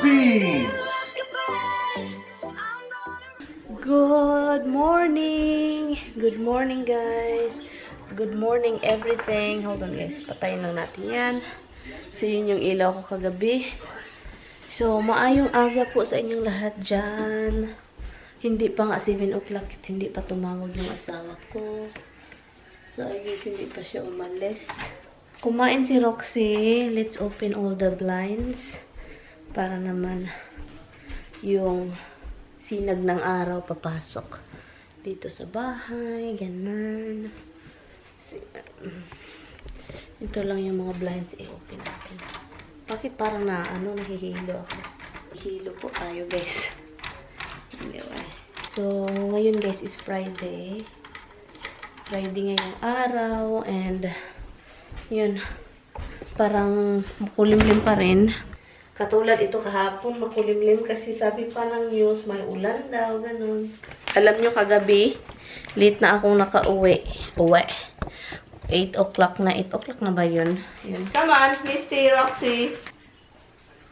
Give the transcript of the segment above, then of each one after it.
Philippines! Good morning! Good morning, guys! Good morning, everything. Hold on, guys. Patayin lang natin yan. So, yun yung ilaw ko kagabi. So, maayong aga po sa inyong lahat dyan. Hindi pa nga 7 o'clock. Hindi pa tumawag yung asawa ko. So, I guess hindi pa siya umalis. Kumain si Roxy. Let's open all the blinds. Para naman yung sinag ng araw papasok dito sa bahay, ganun. Ito lang yung mga blinds, i-open natin. Bakit parang nahihilo ako? Hilo po tayo, guys. Anyway. So, ngayon, guys, is Friday. Friday ngayong araw, and yun, parang makulimlim pa rin. Katulad ito kahapon, makulimlim kasi sabi pa ng news, may ulan daw, ganun. Alam nyo, kagabi, late na akong nakauwi. 8 o'clock na. 8 o'clock na ba yun? Yun. Come on, Misty, Roxy.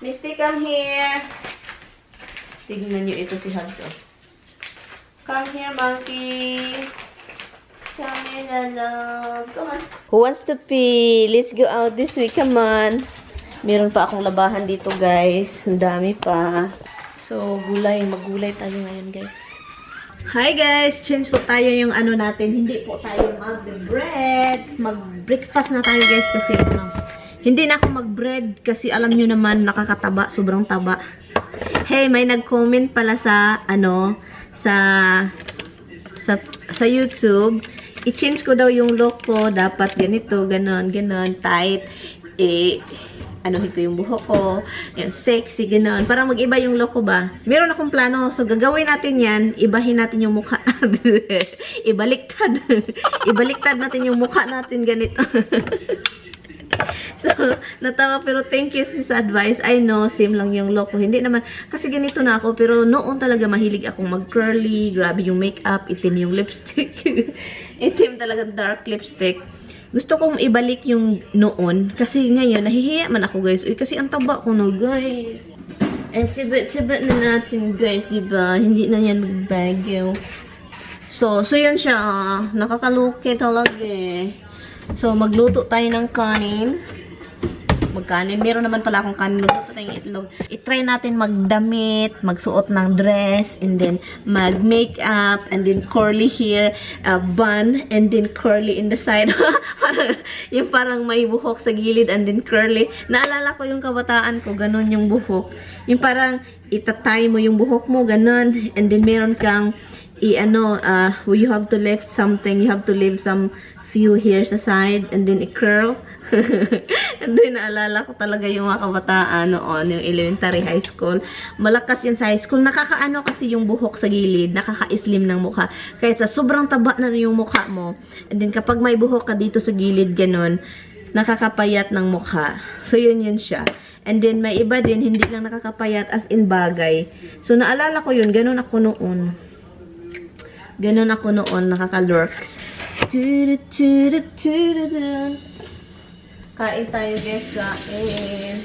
Misty, come here. Tignan nyo ito si Habs. Come here, monkey. Come here, love. Come on. Who wants to pee? Let's go out this week. Come on. Meron pa akong labahan dito, guys. Ang dami pa. So, gulay. Maggulay tayo ngayon, guys. Hi, guys! Change po tayo yung ano natin. Hindi po tayo mag-bread. Mag-breakfast na tayo, guys. Kasi, hindi na ako mag-bread. Kasi, alam nyo naman, nakakataba. Sobrang taba. Hey, may nag-comment pala sa, sa YouTube. I-change ko daw yung look ko. Dapat ganito, ganon, tight. Anuhin ko yung buhok ko, yung sexy, gano'n. Parang mag-iba yung look ko ba? Meron akong plano, so gagawin natin yan, ibahin natin yung mukha. Ibaliktad. Ibaliktad natin yung mukha natin ganito. So, natawa, pero thank you sa advice. I know, same lang yung look ko. Hindi naman, kasi ganito na ako, pero noon talaga mahilig akong mag-curly, grabe yung makeup, itim yung lipstick. Itim talaga, dark lipstick. Gusto kong ibalik yung noon. Kasi ngayon, nahihiya man ako, guys. Uy, kasi ang taba ko, no, guys. And tibat-tibat na natin, guys, diba? Hindi na yan magbagyo. So yun siya. Nakakaluki talaga, eh. So, magluto tayo ng kanin. Magkanin. Meron naman pala akong kanin. Magluto tayong itlog. I-try natin magdamit, magsuot ng dress, and then mag-makeup, and then curly hair, bun, and then curly in the side. Parang may buhok sa gilid, and then curly. Naalala ko yung kabataan ko, ganun yung buhok. Yung parang itatay mo yung buhok mo, ganun. And then meron kang, you have to lift something, you have to leave some few hairs aside, and then i-curl. And then, naalala ko talaga yung mga kabataan noon, yung elementary, high school. Malakas yan sa high school. Nakakaano kasi yung buhok sa gilid, nakaka-slim ng mukha. Kahit sa sobrang taba na yung mukha mo. And then, kapag may buhok ka dito sa gilid, ganun, nakakapayat ng mukha. So, yun siya. And then, may iba din, hindi lang nakakapayat as in bagay. So, naalala ko yun, ganun ako noon. Ganun ako noon, nakaka-lurks. Kain tayo, guys, kain.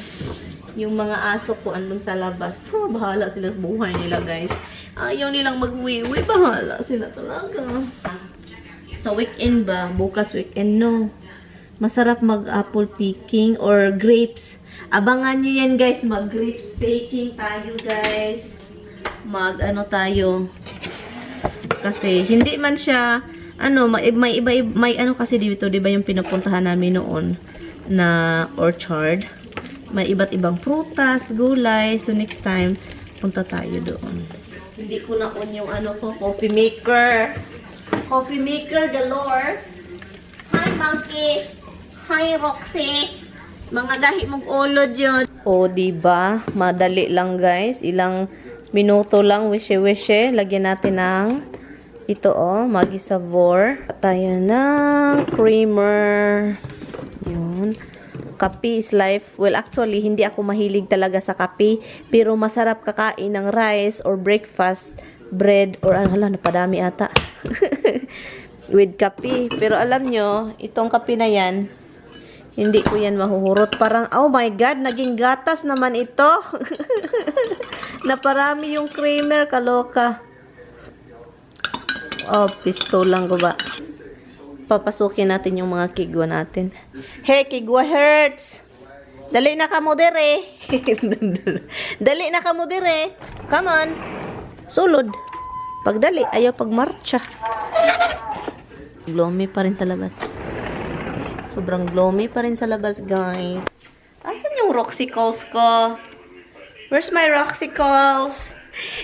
Yung mga aso ko andun sa labas. Bahala sila sa buhay nila, guys. Ayaw nilang mag-uwi-uwi. Bahala sila talaga. Sa weekend ba? Bukas weekend, no. Masarap mag-apple picking or grapes. Abangan nyo yan, guys. Mag-grapes picking tayo, guys. Tayo. Kasi, hindi man siya, may kasi dito, diba yung pinupuntahan namin noon na orchard. May iba't ibang prutas, gulay. So, next time, punta tayo doon. Hindi ko na on yung coffee maker. Coffee maker galore. Hi, monkey. Hi, Roxy. Mga gahi mong ulod yun. O, diba? Madali lang, guys. Ilang minuto lang, wishy-wishy. Lagyan natin ng ito, Maggi Savor. Tayo ng creamer. Yun. Kape is life. Well, actually, hindi ako mahilig talaga sa kape. Pero masarap kakain ng rice or breakfast, bread, or napadami ata. With kape. Pero alam nyo, itong kape na yan, Hindi ko yan mahuhurot. Parang, oh my God, naging gatas naman ito. Naparami yung creamer, kaloka. Oh, pisto lang ko ba? Papasukin natin yung mga kigwa natin. Hey, kigwa hurts! Dali na ka mo dire. Dali na ka mo dire. Come on. Sulod. Pagdali, ayaw pagmarcha. Glomy pa rin sa labas. Sobrang glomy pa rin sa labas, guys. Asan yung Roxicles ko? Where's my Roxicles?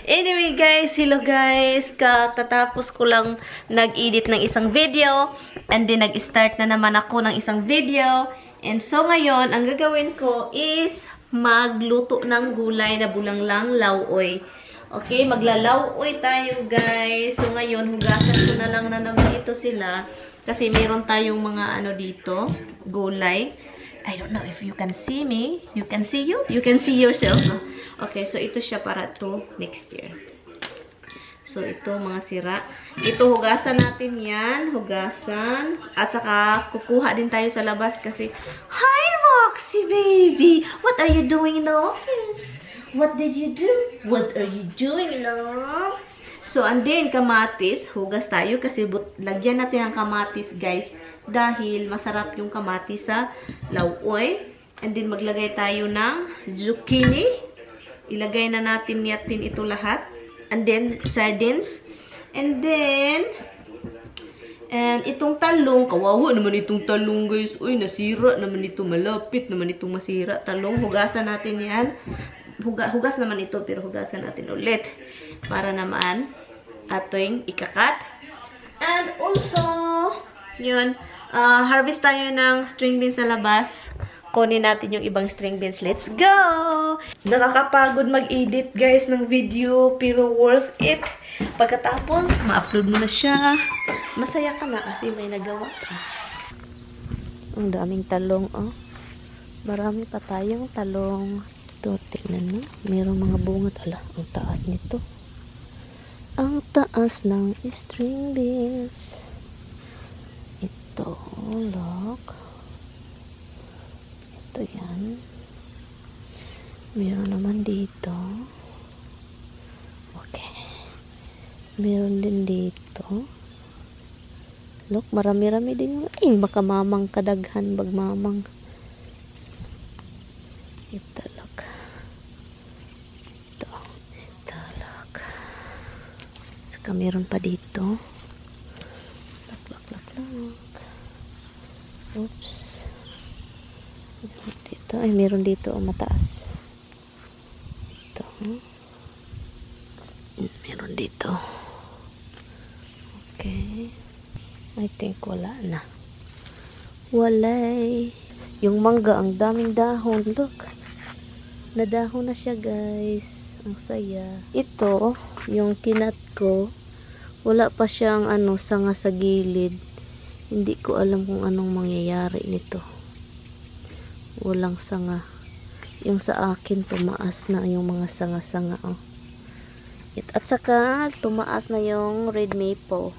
Anyway, guys, hello guys. Katatapos ko lang nag-edit ng isang video. And then, nag-start na naman ako ng isang video. And so, ngayon, ang gagawin ko is magluto ng gulay na bulanglang lauoy. Okay, maglalauoy tayo, guys. So, ngayon, hugasan ko na lang na naman ito sila. Kasi meron tayong mga ano dito, gulay. I don't know if you can see me. You can see you? You can see yourself. Okay, so ito siya para to next year. So, ito mga sira. Ito, hugasan natin yan. Hugasan. At saka, kukuha din tayo sa labas kasi, hi, Roxy, baby! What are you doing in the office? What did you do? What are you doing, love? So, and then, kamatis. Hugas tayo kasi lagyan natin ang kamatis, guys. Dahil masarap yung kamatis sa lauoy. And then, maglagay tayo ng zucchini. Ilagay na natin ito lahat. And then, sardines. And then, itong talong. Kawawa naman itong talong, guys. Uy, nasira naman ito. Malapit naman itong masira. Talong, hugasan natin yan. Hugas naman ito, pero hugasan natin ulit. Para naman, ating ikakat. And also, yun, harvest tayo ng string beans sa labas. Kunin natin yung ibang string beans. Let's go! Nakakapagod mag-edit, guys, ng video, pero worth it. Pagkatapos, ma-upload mo na siya. Masaya ka na kasi may nagawa ka. Ang daming talong, oh. Marami pa tayong talong. Ito, tingnan mo. Mayroong mga bunga. Ala, ang taas nito. Ang taas ng string beans. Ito, look. Ito yan. Meron naman dito. Okay. Meron din dito. Look, marami-rami din. Ay, baka mamang kadaghan, bagmamang. Ito, look. Ito. Ito, look. Saka meron pa dito. Look, look, look, look. Oops. Dito, ay meron dito mataas. Ito. Meron dito. Okay. I think wala na. Walay. Yung mangga, ang daming dahon. Look. Nadahon na siya, guys. Ang saya. Ito, yung kinat ko, wala pa siyang sanga sa gilid. Hindi ko alam kung anong mangyayari nito. Walang sanga. Yung sa akin, tumaas na yung mga sanga-sanga. Oh. At saka, tumaas na yung red maple.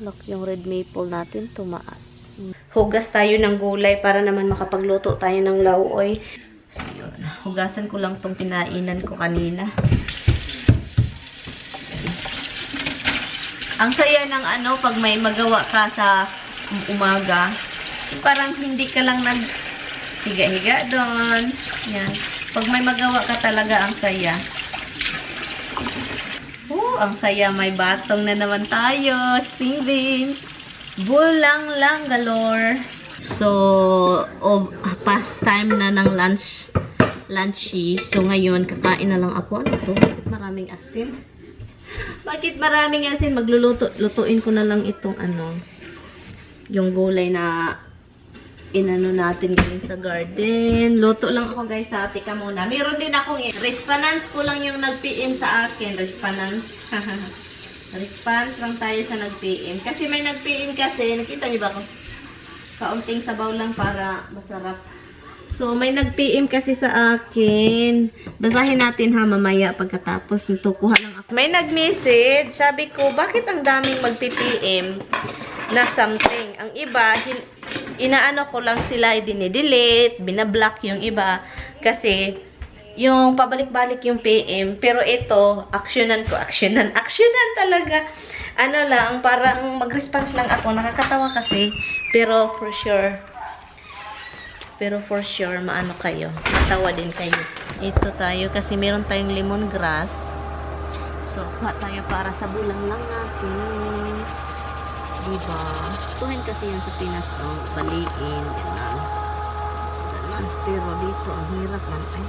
Look, yung red maple natin, tumaas. Hugas tayo ng gulay para naman makapagluto tayo ng lauoy. So, yun. Hugasan ko lang tong kinainan ko kanina. Ang saya ng pag may magawa ka sa umaga. Parang hindi ka lang nag-higa-higa doon. Yan. Pag may magawa ka talaga, ang saya. Ang saya. May batong na naman tayo. String beans. Bulang lang galore. So, past time na ng lunchy. So, ngayon, kakain na lang ako. Ano to? Bakit maraming asin? Bakit maraming asin? Lutuin ko na lang itong yung gulay na inano natin galing sa garden. Luto lang ako, guys, sa tika muna. Meron din akong response ko lang yung nag-PM sa akin. Response. Response lang tayo sa nag-PM. Kasi may nag-PM kasi. Nakita niyo ba ako? Kaunting sabaw lang para masarap. So, may nag-PM kasi sa akin. Basahin natin ha mamaya pagkatapos nito. Kuha lang ako. May nag-message. Sabi ko, bakit ang daming mag-PM na something? Ang iba, inaano ko lang sila, dinidelete, binablock yung iba. Kasi, yung pabalik-balik yung PM. Pero ito, actionan talaga. Ano lang, parang mag-response lang ako. Nakakatawa kasi. Pero for sure, maano kayo. Matawa din kayo. Ito tayo kasi meron tayong lemongrass. So, kuha tayo para sa bulang lang natin. Diba? Tuhin kasi yan sa Pinas. Oh, baliin. Ganun. Pero dito, ang hirap man. Ay.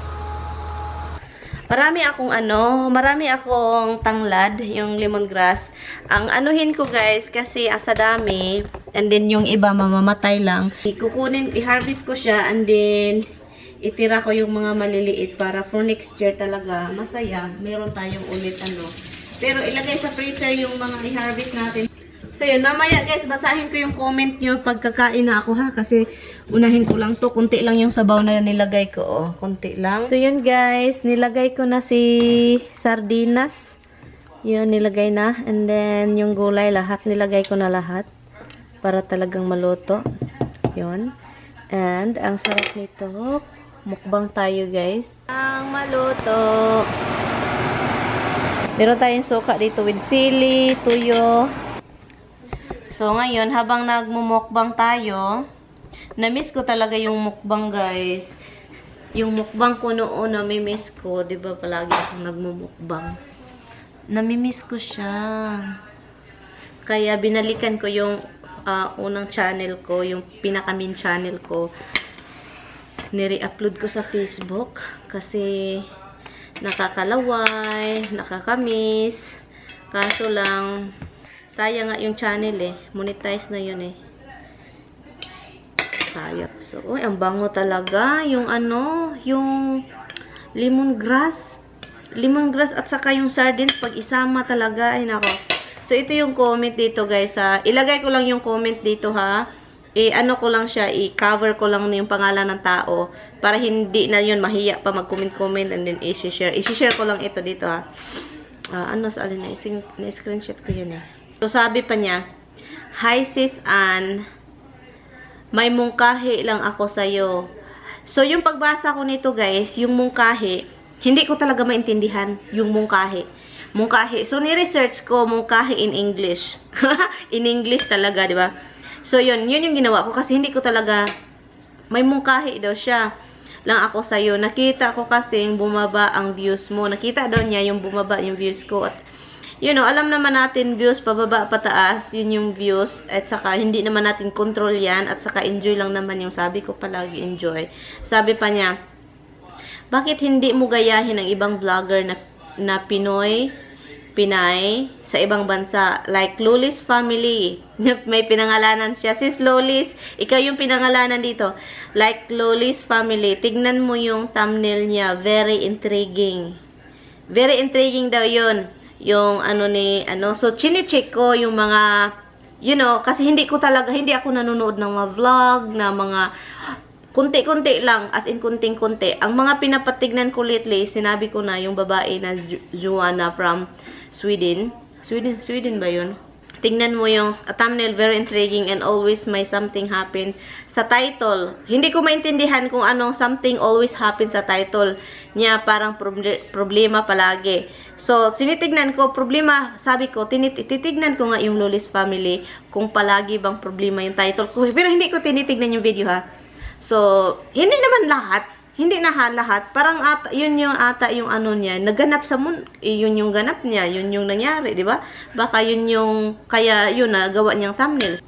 Marami akong tanglad, yung lemongrass. Ang anuhin ko guys, kasi sa dami, and then yung iba mamamatay lang. I-harvest ko siya, and then itira ko yung mga maliliit para for next year talaga, masaya. Meron tayong ulit Pero ilagay sa freezer yung mga i-harvest natin. So yun, mamaya guys, basahin ko yung comment nyo pagkakain na ako ha. Kasi unahin ko lang to. Kunti lang yung sabaw na nilagay ko. Oh, kunti lang. So yun guys, nilagay ko na si sardinas. Yun, nilagay na. And then yung gulay, lahat nilagay ko na lahat. Para talagang maluto. Yun. And ang sarap nito. Mukbang tayo guys. Ang maluto. Meron tayong suka dito with sili, tuyo. So, ngayon, habang nagmumukbang tayo, na-miss ko talaga yung mukbang, guys. Yung mukbang ko noon, nami-miss ko. Diba, palagi akong nagmumukbang. Nami-miss ko siya. Kaya, binalikan ko yung unang channel ko, yung pinaka-main channel ko. Nire-upload ko sa Facebook. Kasi, nakakalaway, nakakamiss. Kaso lang, sayang nga yung channel monetize na yun sayang. So, uy, ang bango talaga. Yung yung lemongrass. Lemongrass at saka yung sardines, pag isama talaga, ay nako. So, ito yung comment dito guys ilagay ko lang yung comment dito ha. Ano ko lang siya, i-cover ko lang yung pangalan ng tao para hindi na yun mahiya pa mag-comment and then i-share. I-share ko lang ito dito ha. Sa alin na screenshot ko yun So, sabi pa niya, "Hi sis Ann, may mungkahi lang ako sa'yo." So, yung pagbasa ko nito guys, yung mungkahi, hindi ko talaga maintindihan yung mungkahi. Mungkahi. So, ni-research ko mungkahi in English. In English talaga, di ba? So, yun yung ginawa ko kasi hindi ko talaga, may mungkahi daw siya lang ako sa'yo. Nakita ko kasing bumaba ang views mo. Nakita daw niya yung bumaba yung views ko at alam naman natin views, pababa, pataas, yun yung views. At saka, hindi naman natin control yan. At saka, enjoy lang naman yung sabi ko palagi, enjoy. Sabi pa niya, bakit hindi mo gayahin ang ibang vlogger na Pinay sa ibang bansa? Like Lolis Family. May pinangalanan siya. Sis Lolis, ikaw yung pinangalanan dito. Like Lolis Family. Tignan mo yung thumbnail niya. Very intriguing. Very intriguing daw yun. Yung so chine-check ko yung mga kasi hindi ako nanonood ng mga vlog na mga kunti-kunti lang, as in kunting-kunti. Ang mga pinapatignan ko lately, sinabi ko na yung babae na Joanna from Sweden ba yun? Tingnan mo yung thumbnail, very intriguing and always may something happen sa title. Hindi ko maintindihan kung anong something always happen sa title niya, parang problema palagi. So, sinitignan ko, problema, sabi ko, titignan ko nga yung Lolis Family kung palagi bang problema yung title ko. Pero hindi ko tinitignan yung video ha. So, hindi naman lahat. Hindi na lahat. Parang yun yung niya. Naganap sa yun yung ganap niya. Yun yung nangyari, di ba? Baka yun yung, kaya yun gawa niyang thumbnail.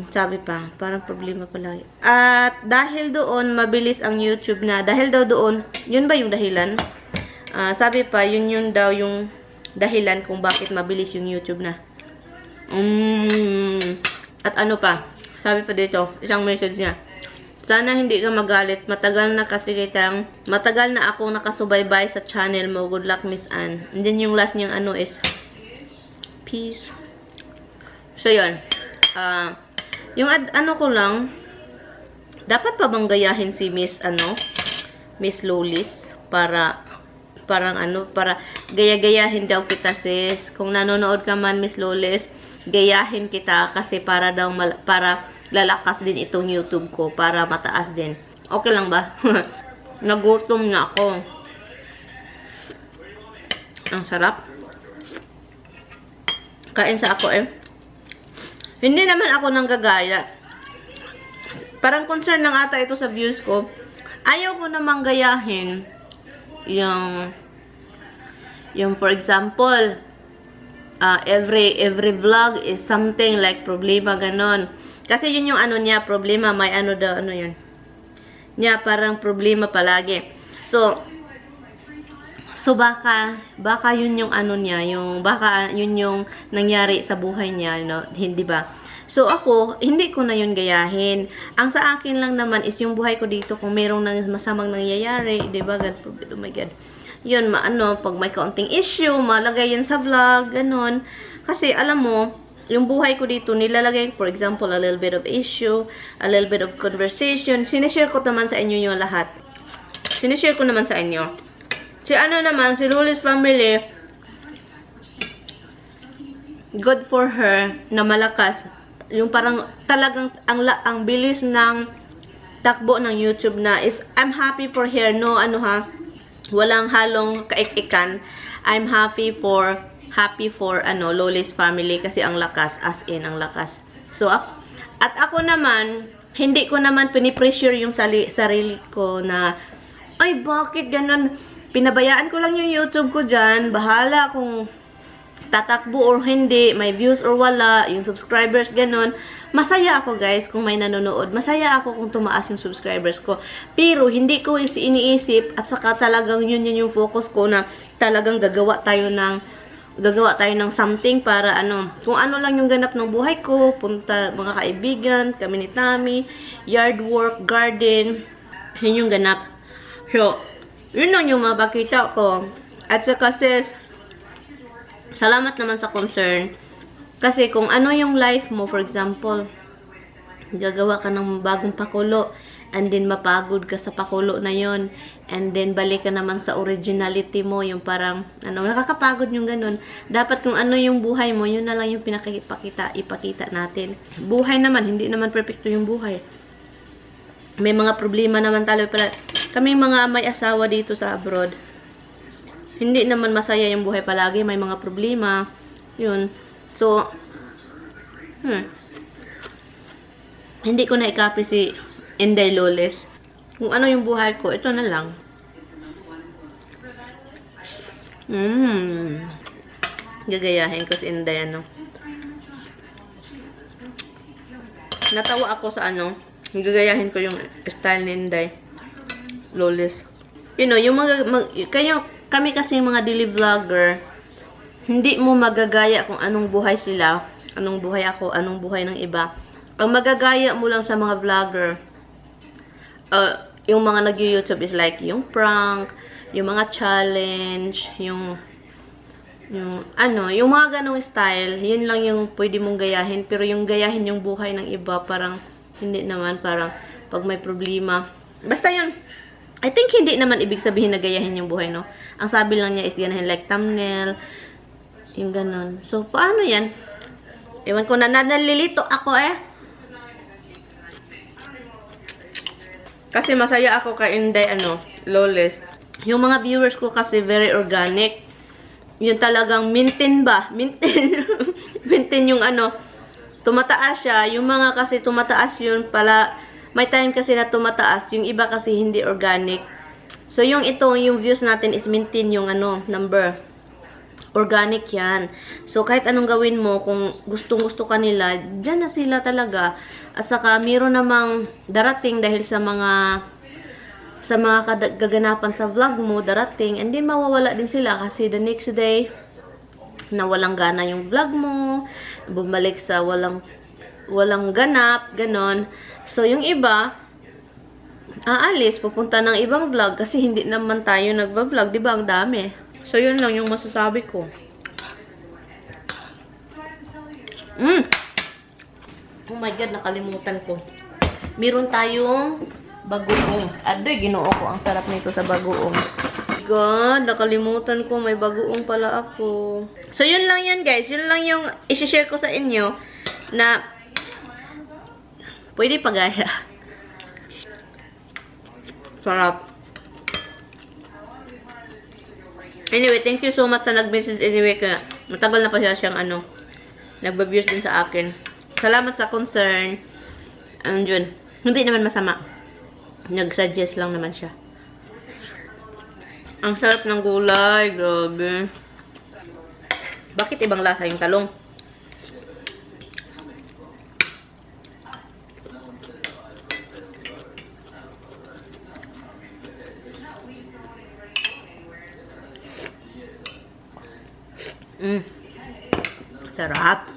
Sabi pa, parang problema pala. At dahil doon, mabilis ang YouTube na. Dahil daw doon, yun ba yung dahilan? Sabi pa, yun daw yung dahilan kung bakit mabilis yung YouTube na. At ano pa? Sabi pa dito, isang message niya. Sana hindi ka magalit. Matagal na akong nakasubaybay sa channel mo. Good luck, Miss Ann. And then yung last niyang is peace. So, yun. Yung ko lang, dapat pa bang gayahin si Miss Lolis para gaya-gayahin daw kita, sis. Kung nanonood ka man, Miss Lolis, gayahin kita kasi para lalakas din itong YouTube ko para mataas din. Okay lang ba? Nagutom na ako. Ang sarap. Kain sa ako eh. Hindi naman ako nanggagaya. Parang concern lang ata ito sa views ko. Ayaw ko namang gayahin yung for example, every vlog is something like problema, ganon. Kasi yun yung ano niya, problema, may ano daw, ano yun. Niya, parang problema palagi. So baka yun yung ano niya, baka yun yung nangyari sa buhay niya, no? Hindi ba? So ako, hindi ko na yun gayahin. Ang sa akin lang naman is yung buhay ko dito, kung merong masamang nangyayari, di ba? Oh my God. Yun, pag may kaunting issue, malagay yan sa vlog, ganon. Kasi alam mo, yung buhay ko dito, nilalagay, for example, a little bit of issue, a little bit of conversation. Sinishare ko naman sa inyo yung lahat. Sinishare ko naman sa inyo. Si si Lulis family, good for her na malakas. Yung parang talagang ang bilis ng takbo ng YouTube na is, I'm happy for her, no, walang halong kaikikan. I'm happy for Lulis family kasi ang lakas, as in, ang lakas. So, at ako naman, hindi ko naman pinipressure yung sarili ko na, ay, bakit ganun? Pinabayaan ko lang yung YouTube ko dyan. Bahala kung tatakbo or hindi, may views or wala, yung subscribers, ganun. Masaya ako, guys, kung may nanonood. Masaya ako kung tumaas yung subscribers ko. Pero, hindi ko iniisip at saka talagang yun yung focus ko na talagang gagawa tayo ng something para kung ano lang yung ganap ng buhay ko, punta mga kaibigan, kami ni Tami, yard work, garden, yun yung ganap. So, yun lang yung mapakita ko. At saka sis, salamat naman sa concern. Kasi kung ano yung life mo, for example, gagawa ka ng bagong pakulo, and then mapagod ka sa pakulo na yon, and then balik ka naman sa originality mo, yung parang, nakakapagod yung ganun. Dapat kung ano yung buhay mo, yun na lang yung ipakita natin. Buhay naman, hindi naman perfecto yung buhay. May mga problema naman tayo pala. Kami mga may asawa dito sa abroad. Hindi naman masaya yung buhay palagi. May mga problema. Yun. So, hindi ko na i-copy si Inday Loles. Kung ano yung buhay ko, ito na lang. Gagayahin ko si Inday, Natawa ako sa gagayahin ko yung style ni Inday Loles. Yung kami kasi mga daily vlogger, hindi mo magagaya kung anong buhay sila, anong buhay ako, anong buhay ng iba. Ang magagaya mo lang sa mga vlogger, yung mga nag-YouTube is like yung prank, yung mga challenge, yung mga ganong style, yun lang yung pwede mong gayahin. Pero yung gayahin yung buhay ng iba, parang hindi naman, parang pag may problema. Basta yun, I think hindi naman ibig sabihin na gayahin yung buhay, no? Ang sabi lang niya is ganahin like thumbnail, yung ganon. So, paano yan? Ewan ko na, nalilito ako Kasi masaya ako kay Inday, Loles. Yung mga viewers ko kasi very organic. Yung talagang maintain ba? Maintain yung tumataas siya. Yung mga kasi tumataas yun pala, may time kasi na tumataas, yung iba kasi hindi organic. So yung yung views natin is maintain yung number. Organic yan. So kahit anong gawin mo, kung gustong-gusto ka nila, dyan na sila talaga. At saka mayroon namang darating dahil sa mga kaganapan sa vlog mo, darating, and then mawawala din sila kasi the next day, na walang gana yung vlog mo, bumalik sa walang ganap, ganon. So, yung iba, aalis, pupunta ng ibang vlog kasi hindi naman tayo nagba-vlog, di ba? Ang dami. So, yun lang yung masasabi ko. Oh my God, nakalimutan ko. Meron tayong bagoong. Adoy, ginoo ko. Ang sarap nito sa bagoong. God, nakalimutan ko. May bagoong pala ako. So, yun lang yun, guys. Yun lang yung isi-share ko sa inyo na Pwede pagaya. Sarap. Anyway, thank you so much sa nag-message anyway. Kaya matagal na pa siyang nagba-views din sa akin. Salamat sa concern. Yun. Hindi naman masama. Nag-suggest lang naman siya. Ang sarap ng gulay. Grabe. Bakit ibang lasa yung talong? Sarap.